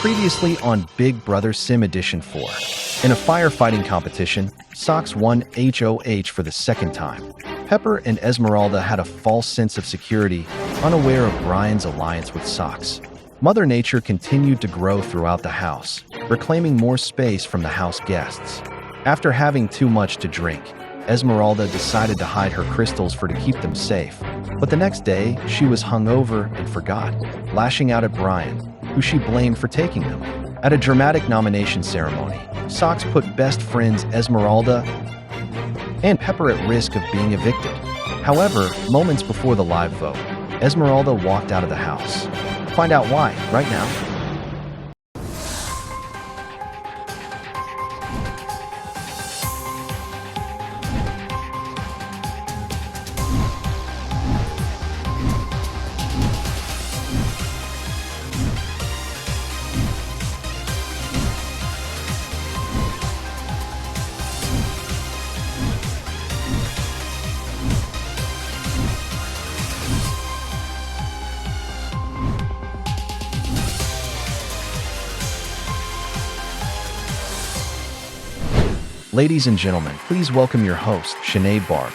Previously on Big Brother Sim Edition 4. In a firefighting competition, Sox won HOH for the second time. Pepper and Esmeralda had a false sense of security, unaware of Brian's alliance with Sox. Mother Nature continued to grow throughout the house, reclaiming more space from the house guests. After having too much to drink, Esmeralda decided to hide her crystals to keep them safe. But the next day, she was hungover and forgot, lashing out at Brian, who she blamed for taking them. At a dramatic nomination ceremony, Sox put best friends Esmeralda and Pepper at risk of being evicted. However, moments before the live vote, Esmeralda walked out of the house. Find out why right now. Ladies and gentlemen, please welcome your host, Sinead Barb.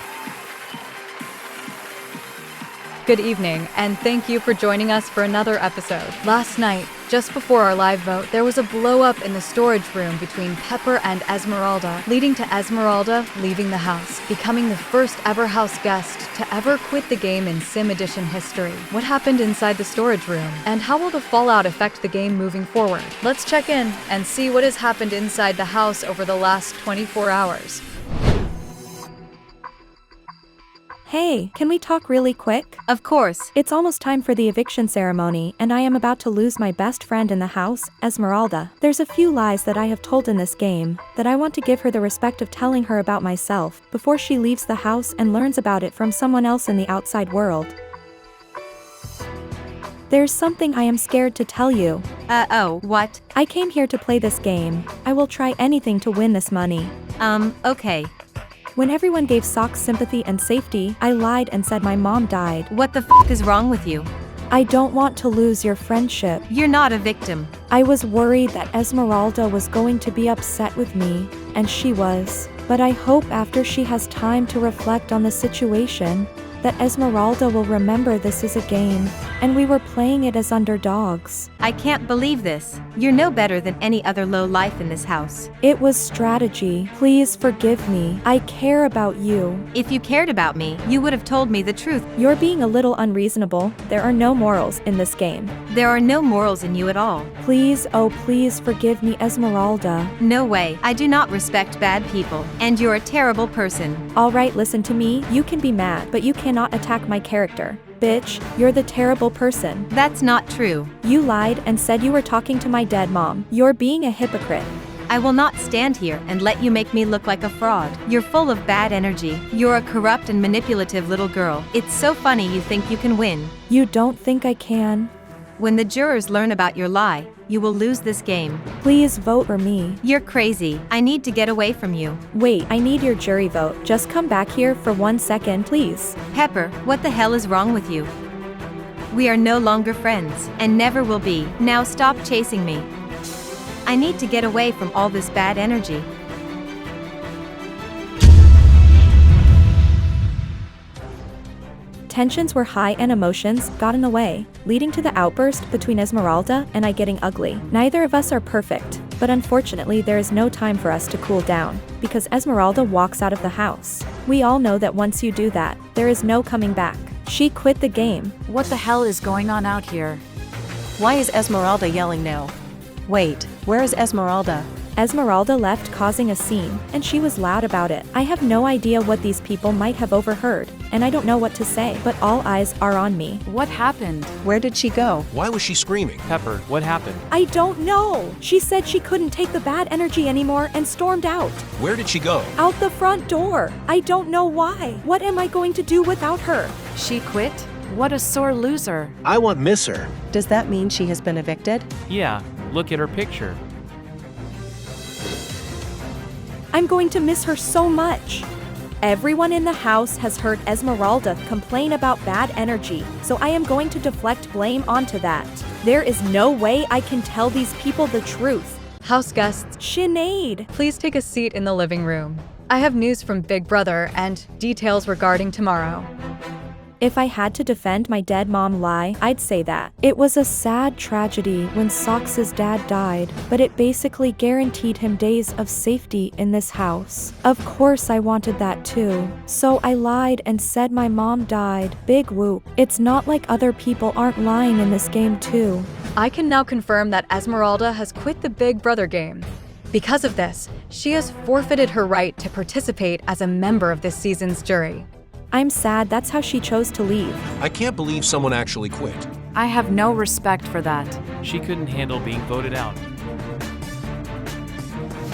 Good evening, and thank you for joining us for another episode. Last night, just before our live vote, there was a blow-up in the storage room between Pepper and Esmeralda, leading to Esmeralda leaving the house, becoming the first ever house guest to ever quit the game in Sim Edition history. What happened inside the storage room, and how will the fallout affect the game moving forward? Let's check in and see what has happened inside the house over the last 24 hours. Hey, can we talk really quick? Of course. It's almost time for the eviction ceremony, and I am about to lose my best friend in the house, Esmeralda. There's a few lies that I have told in this game that I want to give her the respect of telling her about myself before she leaves the house and learns about it from someone else in the outside world. There's something I am scared to tell you. What? I came here to play this game. I will try anything to win this money. Okay. When everyone gave Sox sympathy and safety, I lied and said my mom died. What the is wrong with you? I don't want to lose your friendship. You're not a victim. I was worried that Esmeralda was going to be upset with me, and she was. But I hope after she has time to reflect on the situation, that Esmeralda will remember this is a game, and we were playing it as underdogs. I can't believe this. You're no better than any other low life in this house. It was strategy. Please forgive me. I care about you. If you cared about me, you would have told me the truth. You're being a little unreasonable. There are no morals in this game. There are no morals in you at all. Please, oh please forgive me, Esmeralda. No way. I do not respect bad people, and you're a terrible person. Alright, listen to me. You can be mad, but you cannot attack my character. Bitch, you're the terrible person. That's not true. You lied and said you were talking to my dead mom. You're being a hypocrite. I will not stand here and let you make me look like a fraud. You're full of bad energy. You're a corrupt and manipulative little girl. It's so funny you think you can win. You don't think I can? When the jurors learn about your lie, you will lose this game. Please vote for me. You're crazy. I need to get away from you. Wait, I need your jury vote. Just come back here for 1 second, please. Pepper, what the hell is wrong with you? We are no longer friends, and never will be. Now stop chasing me. I need to get away from all this bad energy. Tensions were high and emotions got in the way, leading to the outburst between Esmeralda and I getting ugly. Neither of us are perfect, but unfortunately there is no time for us to cool down, because Esmeralda walks out of the house. We all know that once you do that, there is no coming back. She quit the game. What the hell is going on out here? Why is Esmeralda yelling now? Wait, where is Esmeralda? Esmeralda left causing a scene, and she was loud about it. I have no idea what these people might have overheard, and I don't know what to say, but all eyes are on me. What happened? Where did she go? Why was she screaming? Pepper, what happened? I don't know. She said she couldn't take the bad energy anymore and stormed out. Where did she go? Out the front door. I don't know why. What am I going to do without her? She quit? What a sore loser. I won't miss her. Does that mean she has been evicted? Yeah, look at her picture. I'm going to miss her so much. Everyone in the house has heard Esmeralda complain about bad energy, so I am going to deflect blame onto that. There is no way I can tell these people the truth. House guests, Sinead! please take a seat in the living room. I have news from Big Brother and details regarding tomorrow. If I had to defend my dead mom lie, I'd say that. It was a sad tragedy when Socks's dad died, but it basically guaranteed him days of safety in this house. Of course I wanted that too. So I lied and said my mom died. Big whoop. It's not like other people aren't lying in this game too. I can now confirm that Esmeralda has quit the Big Brother game. Because of this, she has forfeited her right to participate as a member of this season's jury. I'm sad that's how she chose to leave. I can't believe someone actually quit. I have no respect for that. She couldn't handle being voted out.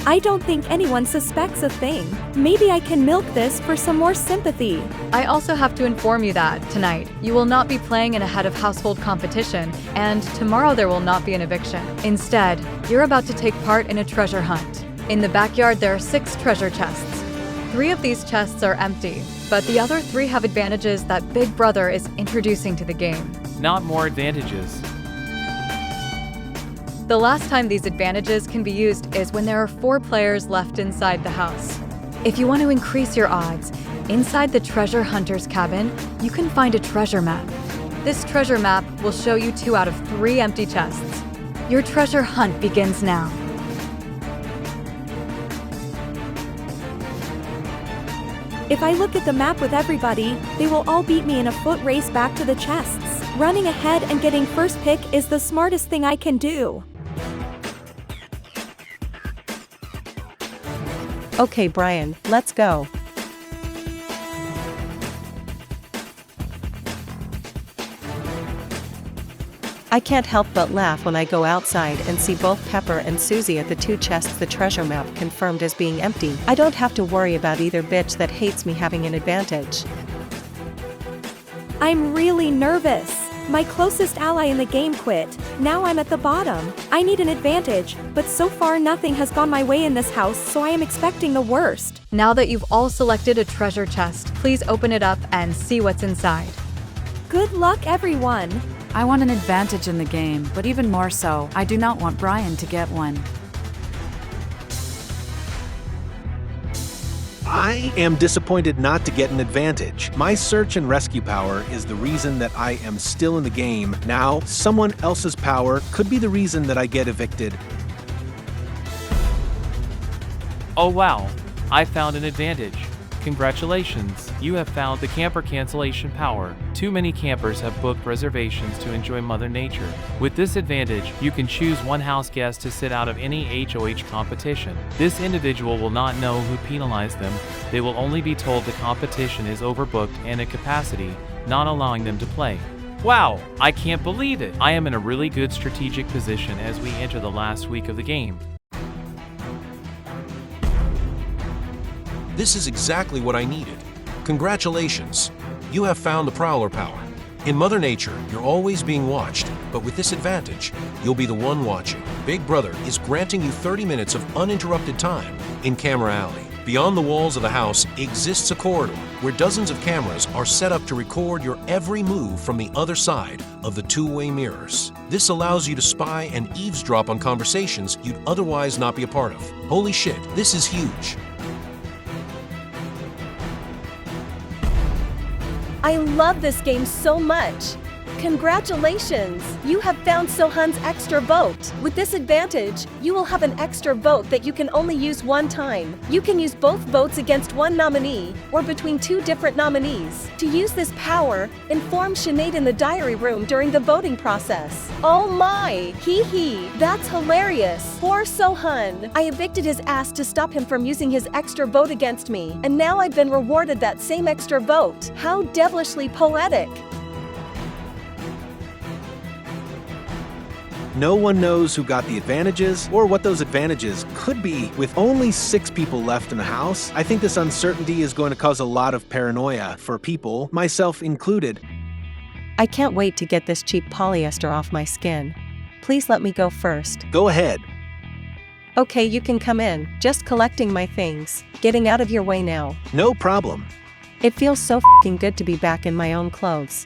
I don't think anyone suspects a thing. Maybe I can milk this for some more sympathy. I also have to inform you that, tonight, you will not be playing in a head of household competition, and tomorrow there will not be an eviction. Instead, you're about to take part in a treasure hunt. In the backyard, there are 6 treasure chests. 3 of these chests are empty, but the other 3 have advantages that Big Brother is introducing to the game. Not more advantages. The last time these advantages can be used is when there are 4 players left inside the house. If you want to increase your odds, inside the treasure hunter's cabin, you can find a treasure map. This treasure map will show you 2 out of 3 empty chests. Your treasure hunt begins now. If I look at the map with everybody, they will all beat me in a foot race back to the chests. Running ahead and getting first pick is the smartest thing I can do. Okay, Brian, let's go. I can't help but laugh when I go outside and see both Pepper and Susie at the 2 chests the treasure map confirmed as being empty. I don't have to worry about either bitch that hates me having an advantage. I'm really nervous. My closest ally in the game quit. Now I'm at the bottom. I need an advantage, but so far nothing has gone my way in this house, so I am expecting the worst. Now that you've all selected a treasure chest, please open it up and see what's inside. Good luck, everyone. I want an advantage in the game, but even more so, I do not want Brian to get one. I am disappointed not to get an advantage. My search and rescue power is the reason that I am still in the game. Now, someone else's power could be the reason that I get evicted. Oh wow, I found an advantage. Congratulations, you have found the camper cancellation power. Too many campers have booked reservations to enjoy Mother Nature. With this advantage, you can choose one house guest to sit out of any HOH competition. This individual will not know who penalized them. They will only be told the competition is overbooked and at capacity, not allowing them to play. Wow, I can't believe it! I am in a really good strategic position as we enter the last week of the game. This is exactly what I needed. Congratulations. You have found the Prowler power. In Mother Nature, you're always being watched, but with this advantage, you'll be the one watching. Big Brother is granting you 30 minutes of uninterrupted time in Camera Alley. Beyond the walls of the house exists a corridor where dozens of cameras are set up to record your every move from the other side of the 2-way mirrors. This allows you to spy and eavesdrop on conversations you'd otherwise not be a part of. Holy shit, this is huge. I love this game so much. Congratulations! You have found Sohan's extra vote. With this advantage, you will have an extra vote that you can only use one time. You can use both votes against one nominee, or between 2 different nominees. To use this power, inform Sinead in the diary room during the voting process. Oh my! Hee hee! That's hilarious! Poor Sohan! I evicted his ass to stop him from using his extra vote against me, and now I've been rewarded that same extra vote. How devilishly poetic! No one knows who got the advantages or what those advantages could be. With only 6 people left in the house, I think this uncertainty is going to cause a lot of paranoia for people, myself included. I can't wait to get this cheap polyester off my skin. Please let me go first. Go ahead. Okay, you can come in, just collecting my things. Getting out of your way now. No problem. It feels so fing good to be back in my own clothes.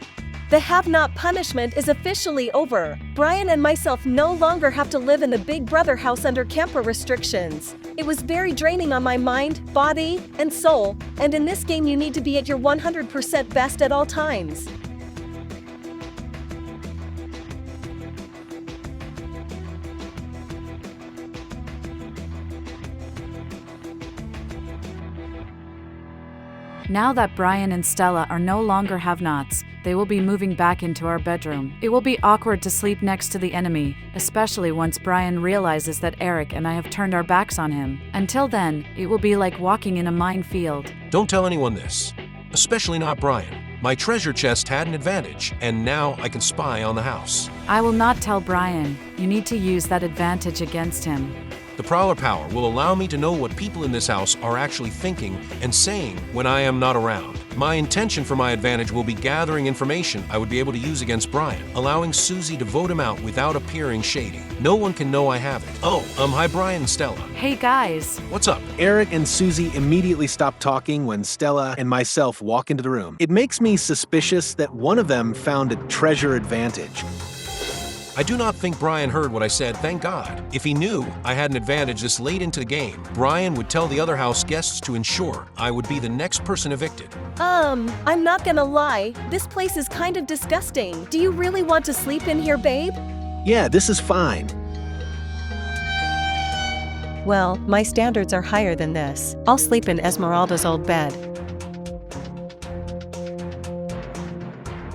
The have-not punishment is officially over. Brian and myself no longer have to live in the Big Brother house under camper restrictions. It was very draining on my mind, body, and soul, and in this game you need to be at your 100% best at all times. Now that Brian and Stella are no longer have-nots, they will be moving back into our bedroom. It will be awkward to sleep next to the enemy, especially once Brian realizes that Eric and I have turned our backs on him. Until then, it will be like walking in a minefield. Don't tell anyone this, especially not Brian. My treasure chest had an advantage, and now I can spy on the house. I will not tell Brian. You need to use that advantage against him. The Prowler power will allow me to know what people in this house are actually thinking and saying when I am not around. My intention for my advantage will be gathering information I would be able to use against Brian, allowing Susie to vote him out without appearing shady. No one can know I have it. Oh, hi Brian and Stella. Hey guys. What's up? Eric and Susie immediately stop talking when Stella and myself walk into the room. It makes me suspicious that one of them found a treasure advantage. I do not think Brian heard what I said, thank God. If he knew I had an advantage this late into the game, Brian would tell the other house guests to ensure I would be the next person evicted. I'm not gonna lie, this place is kind of disgusting. Do you really want to sleep in here, babe? Yeah, this is fine. Well, my standards are higher than this. I'll sleep in Esmeralda's old bed.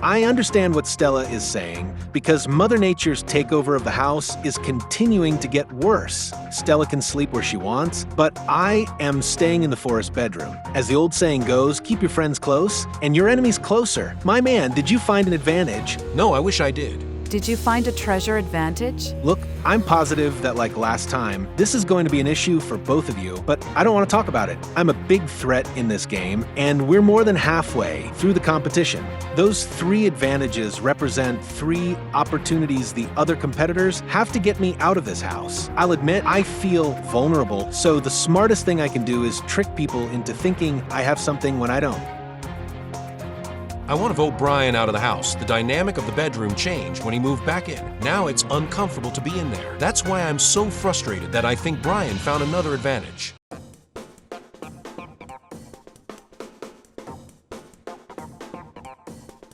I understand what Stella is saying, because Mother Nature's takeover of the house is continuing to get worse. Stella can sleep where she wants, but I am staying in the forest bedroom. As the old saying goes, keep your friends close, and your enemies closer. My man, did you find an advantage? No, I wish I did. Did you find a treasure advantage? Look, I'm positive that like last time, this is going to be an issue for both of you, but I don't want to talk about it. I'm a big threat in this game, and we're more than halfway through the competition. Those 3 advantages represent 3 opportunities the other competitors have to get me out of this house. I'll admit I feel vulnerable, so the smartest thing I can do is trick people into thinking I have something when I don't. I want to vote Brian out of the house. The dynamic of the bedroom changed when he moved back in. Now it's uncomfortable to be in there. That's why I'm so frustrated that I think Brian found another advantage.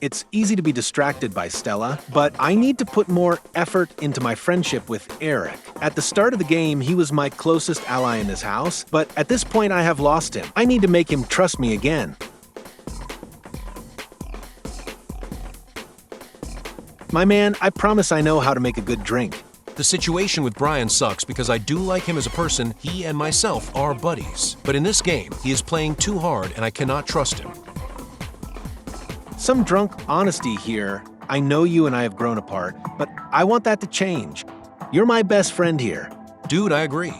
It's easy to be distracted by Stella, but I need to put more effort into my friendship with Eric. At the start of the game, he was my closest ally in this house, but at this point I have lost him. I need to make him trust me again. My man, I promise I know how to make a good drink. The situation with Brian sucks because I do like him as a person. He and myself are buddies. But in this game, he is playing too hard and I cannot trust him. Some drunk honesty here. I know you and I have grown apart, but I want that to change. You're my best friend here. Dude, I agree.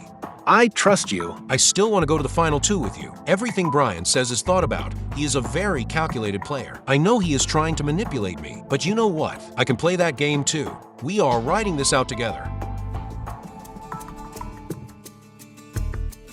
I trust you. I still want to go to the final 2 with you. Everything Brian says is thought about. He is a very calculated player. I know he is trying to manipulate me, but you know what? I can play that game too. We are riding this out together.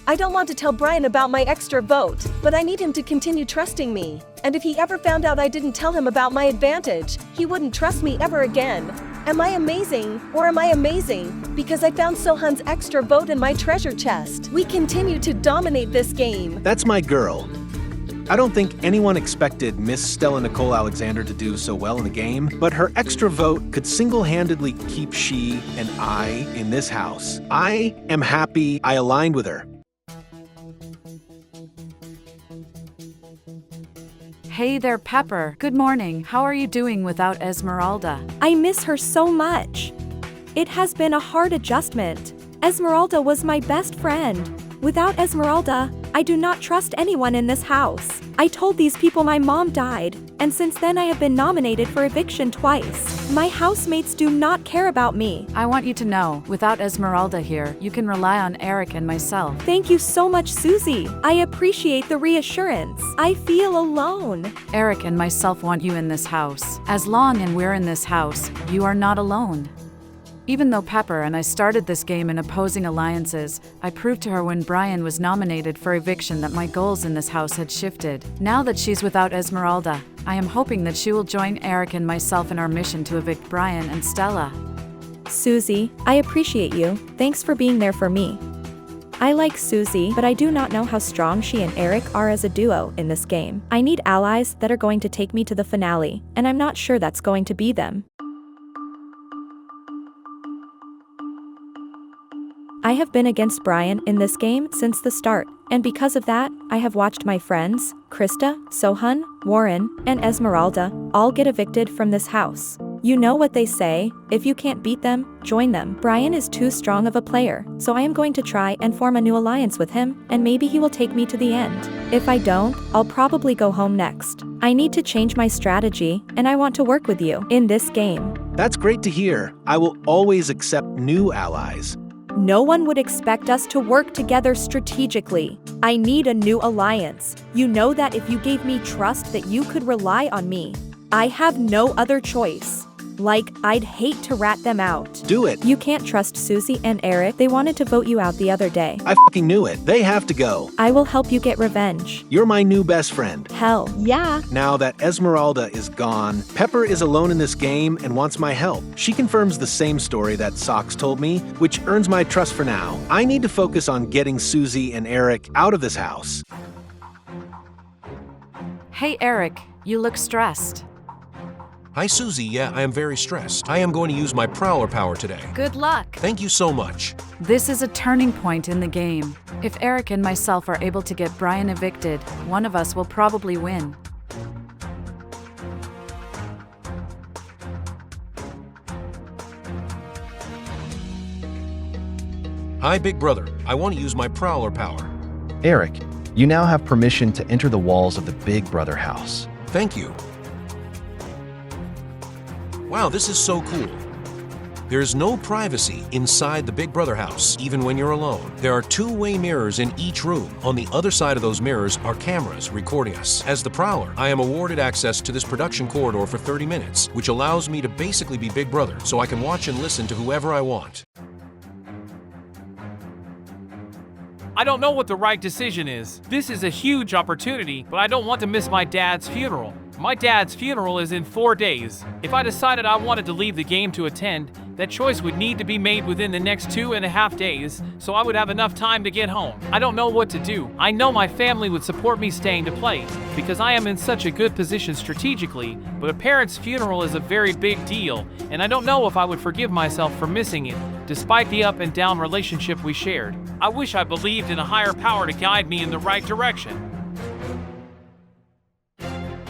I don't want to tell Brian about my extra vote, but I need him to continue trusting me. And if he ever found out I didn't tell him about my advantage, he wouldn't trust me ever again. Am I amazing, or am I amazing? Because I found Sohan's extra vote in my treasure chest. We continue to dominate this game. That's my girl. I don't think anyone expected Miss Stella Nicole Alexander to do so well in the game, but her extra vote could single-handedly keep she and I in this house. I am happy I aligned with her. Hey there, Pepper. Good morning. How are you doing without Esmeralda? I miss her so much. It has been a hard adjustment. Esmeralda was my best friend. Without Esmeralda, I do not trust anyone in this house. I told these people my mom died, and since then I have been nominated for eviction twice. My housemates do not care about me. I want you to know, without Esmeralda here, you can rely on Eric and myself. Thank you so much, Susie. I appreciate the reassurance. I feel alone. Eric and myself want you in this house. As long as we're in this house, you are not alone. Even though Pepper and I started this game in opposing alliances, I proved to her when Brian was nominated for eviction that my goals in this house had shifted. Now that she's without Esmeralda, I am hoping that she will join Eric and myself in our mission to evict Brian and Stella. Susie, I appreciate you. Thanks for being there for me. I like Susie, but I do not know how strong she and Eric are as a duo in this game. I need allies that are going to take me to the finale, and I'm not sure that's going to be them. I have been against Brian in this game since the start, and because of that, I have watched my friends, Krista, Sohan, Warren, and Esmeralda, all get evicted from this house. You know what they say, if you can't beat them, join them. Brian is too strong of a player, so I am going to try and form a new alliance with him, and maybe he will take me to the end. If I don't, I'll probably go home next. I need to change my strategy, and I want to work with you in this game. That's great to hear. I will always accept new allies. No one would expect us to work together strategically. I need a new alliance. You know that if you gave me trust that you could rely on me. I have no other choice. Like, I'd hate to rat them out. Do it. You can't trust Susie and Eric. They wanted to vote you out the other day. I fucking knew it. They have to go. I will help you get revenge. You're my new best friend. Hell, yeah. Now that Esmeralda is gone, Pepper is alone in this game and wants my help. She confirms the same story that Socks told me, which earns my trust for now. I need to focus on getting Susie and Eric out of this house. Hey Eric, you look stressed. Hi, Susie. Yeah, I am very stressed. I am going to use my Prowler power today. Good luck. Thank you so much. This is a turning point in the game. If Eric and myself are able to get Brian evicted, one of us will probably win. Hi, Big Brother. I want to use my Prowler power. Eric, you now have permission to enter the walls of the Big Brother house. Thank you. Wow, this is so cool. There's no privacy inside the Big Brother house, even when you're alone. There are two-way mirrors in each room. On the other side of those mirrors are cameras recording us. As the Prowler, I am awarded access to this production corridor for 30 minutes, which allows me to basically be Big Brother, so I can watch and listen to whoever I want. I don't know what the right decision is. This is a huge opportunity, but I don't want to miss my dad's funeral. My dad's funeral is in 4 days. If I decided I wanted to leave the game to attend, that choice would need to be made within the next 2.5 days, so I would have enough time to get home. I don't know what to do. I know my family would support me staying to play, because I am in such a good position strategically, but a parent's funeral is a very big deal, and I don't know if I would forgive myself for missing it, despite the up and down relationship we shared. I wish I believed in a higher power to guide me in the right direction.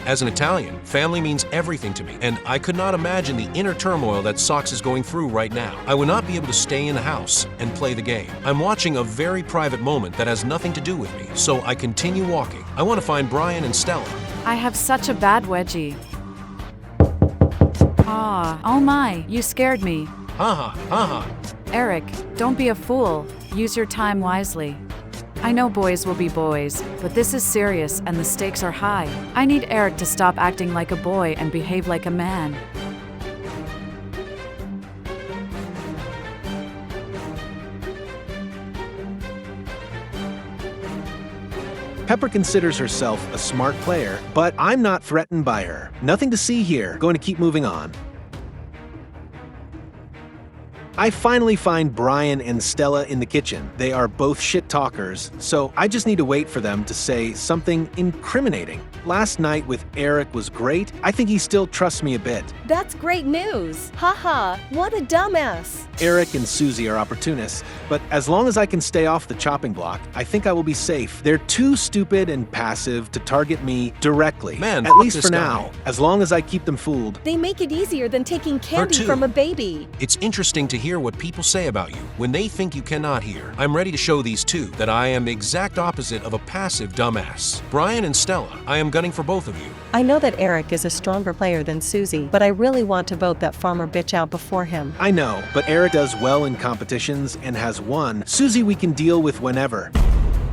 As an Italian, family means everything to me, and I could not imagine the inner turmoil that Socks is going through right now. I would not be able to stay in the house and play the game. I'm watching a very private moment that has nothing to do with me, so I continue walking. I want to find Brian and Stella. I have such a bad wedgie. Oh my, you scared me. Haha, haha. Eric, don't be a fool. Use your time wisely. I know boys will be boys, but this is serious and the stakes are high. I need Eric to stop acting like a boy and behave like a man. Pepper considers herself a smart player, but I'm not threatened by her. Nothing to see here. Going to keep moving on. I finally find Brian and Stella in the kitchen. They are both shit talkers, so I just need to wait for them to say something incriminating. Last night with Eric was great. I think he still trusts me a bit. That's great news. Haha, what a dumbass. Eric and Susie are opportunists, but as long as I can stay off the chopping block, I think I will be safe. They're too stupid and passive to target me directly. Man, at least this for guy. now, as long as I keep them fooled. They make it easier than taking candy too. from a baby. It's interesting to hear what people say about you when they think you cannot hear. I'm ready to show these two that I am the exact opposite of a passive dumbass. Brian and Stella, I am gunning for both of you. I know that Eric is a stronger player than Susie, but I really want to vote that farmer bitch out before him. I know, but Eric does well in competitions and has won. Susie we can deal with whenever.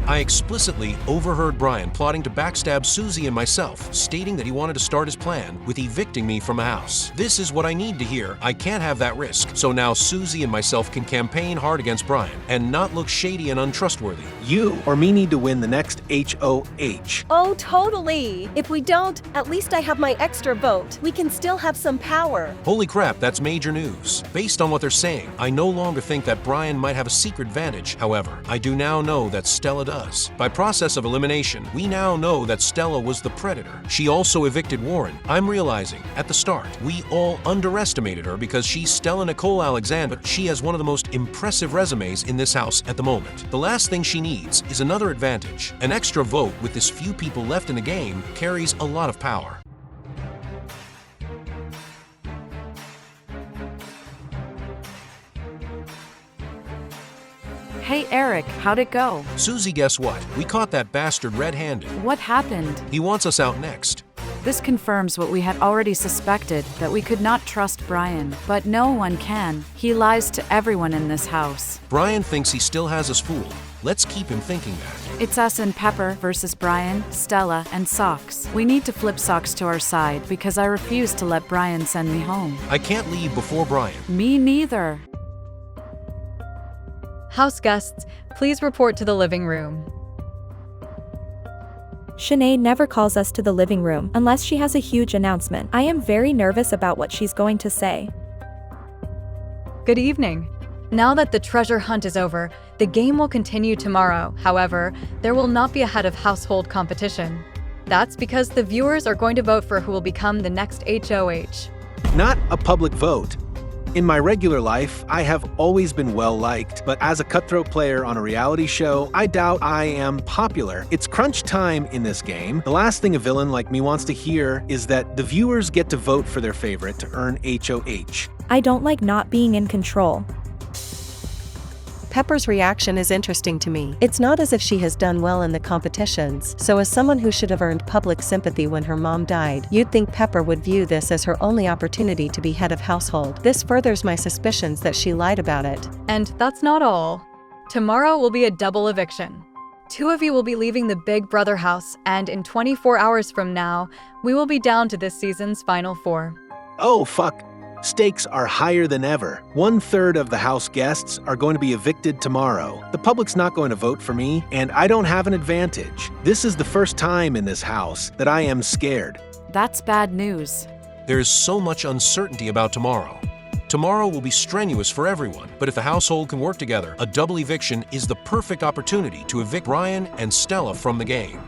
I explicitly overheard Brian plotting to backstab Susie and myself, stating that he wanted to start his plan with evicting me from a house. This is what I need to hear. I can't have that risk. So now Susie and myself can campaign hard against Brian and not look shady and untrustworthy. You or me need to win the next HOH. Oh, totally. If we don't, at least I have my extra vote. We can still have some power. Holy crap, that's major news. Based on what they're saying, I no longer think that Brian might have a secret advantage. However, I do now know that Stella does. By process of elimination, we now know that Stella was the predator. She also evicted Warren. I'm realizing, at the start, we all underestimated her because she's Stella Nicole Alexander, but she has one of the most impressive resumes in this house at the moment. The last thing she needs is another advantage. An extra vote with this few people left in the game carries a lot of power. Hey Eric, how'd it go? Susie, guess what? We caught that bastard red-handed. What happened? He wants us out next. This confirms what we had already suspected, that we could not trust Brian. But no one can. He lies to everyone in this house. Brian thinks he still has us fooled. Let's keep him thinking that. It's us and Pepper versus Brian, Stella, and Socks. We need to flip Socks to our side because I refuse to let Brian send me home. I can't leave before Brian. Me neither. House guests, please report to the living room. Sinead never calls us to the living room unless she has a huge announcement. I am very nervous about what she's going to say. Good evening. Now that the treasure hunt is over, the game will continue tomorrow. However, there will not be a head of household competition. That's because the viewers are going to vote for who will become the next HOH. Not a public vote. In my regular life, I have always been well-liked, but as a cutthroat player on a reality show, I doubt I am popular. It's crunch time in this game. The last thing a villain like me wants to hear is that the viewers get to vote for their favorite to earn HOH. I don't like not being in control. Pepper's reaction is interesting to me. It's not as if she has done well in the competitions, so as someone who should have earned public sympathy when her mom died, you'd think Pepper would view this as her only opportunity to be head of household. This furthers my suspicions that she lied about it. And that's not all. Tomorrow will be a double eviction. 2 of you will be leaving the Big Brother house, and in 24 hours from now, we will be down to this season's final 4. Oh, fuck. Stakes are higher than ever. 1/3 of the house guests are going to be evicted tomorrow. The public's not going to vote for me, and I don't have an advantage. This is the first time in this house that I am scared. That's bad news. There's so much uncertainty about tomorrow. Tomorrow will be strenuous for everyone, but if the household can work together, a double eviction is the perfect opportunity to evict Brian and Stella from the game.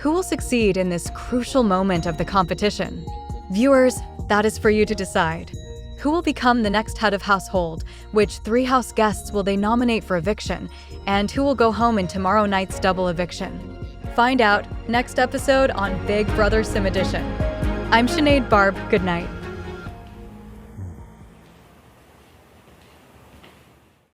Who will succeed in this crucial moment of the competition? Viewers, that is for you to decide. Who will become the next head of household? Which 3 house guests will they nominate for eviction? And who will go home in tomorrow night's double eviction? Find out next episode on Big Brother Sim Edition. I'm Sinead Barb. Good night.